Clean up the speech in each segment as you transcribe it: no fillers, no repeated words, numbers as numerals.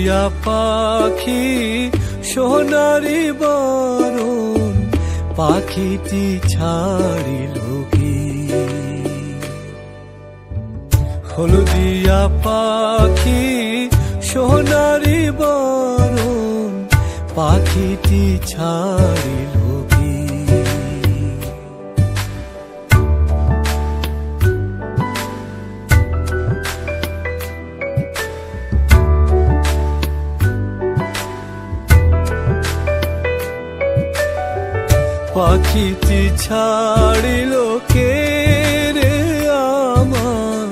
হলদিয়া পাখি সোনারি বরণ পাখিটি ছাড়িল কি হলদিয়া পাখি সোনারি বরণ পাখিটি ছাড়িল কি পাখিটি ছাড়িল কে রে আমার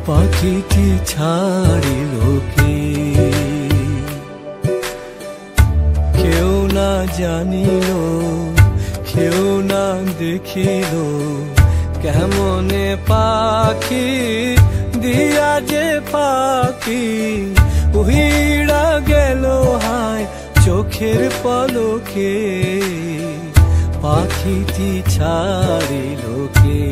পাখিটি ছাড়িল কে কেউ না জানিল কেউ না দেখিল কেমনে পাখি দিয়া যে পাখি উড়া গেল হায় চোখের পলকে পাখিটি ছাড়িল কে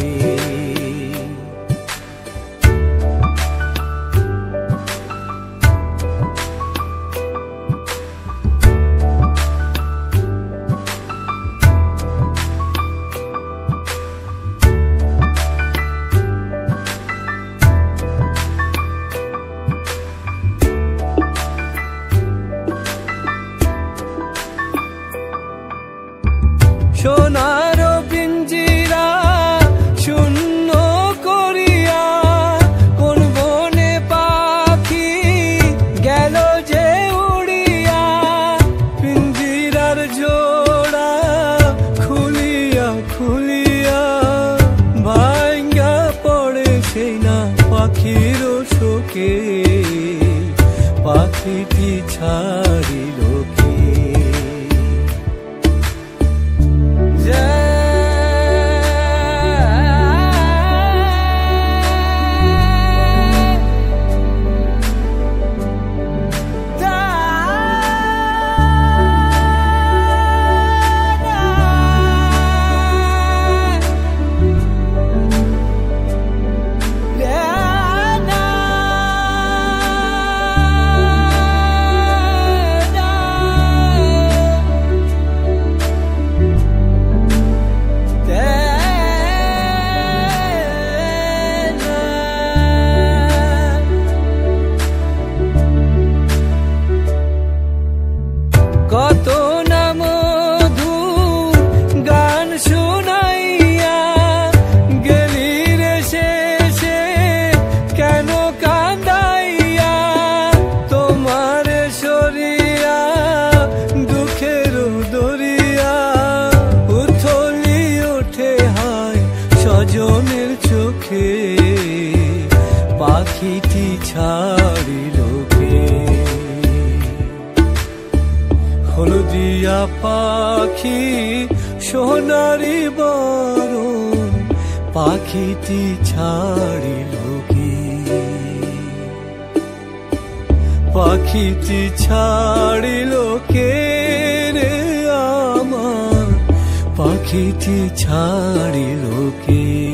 সোনার পিঞ্জিরা শূন্য করিয়া কোন বনে পাখি গেল যে উড়িয়া পিঞ্জিরার জোড়া খুলিয়া খুলিয়া ভাঙ্গা পড়ে সেই না পাখির শোকে পাখিটি ছাড়িল কে কত না মধুর গান শুনাইয়া গেলি রে শেষে কেন কান্দাইয়া তোমার সরিয়া দুঃখের দরিয়া উথলি ওঠে হায় স্বজনের চোখে পাখিটি ছাড়িল কে হলদিয়া পাখি সোনারি বরণ পাখিটি ছাড়িল কি পাখিটি ছাড়িল কে রে আমার পাখিটি ছাড়িল কে।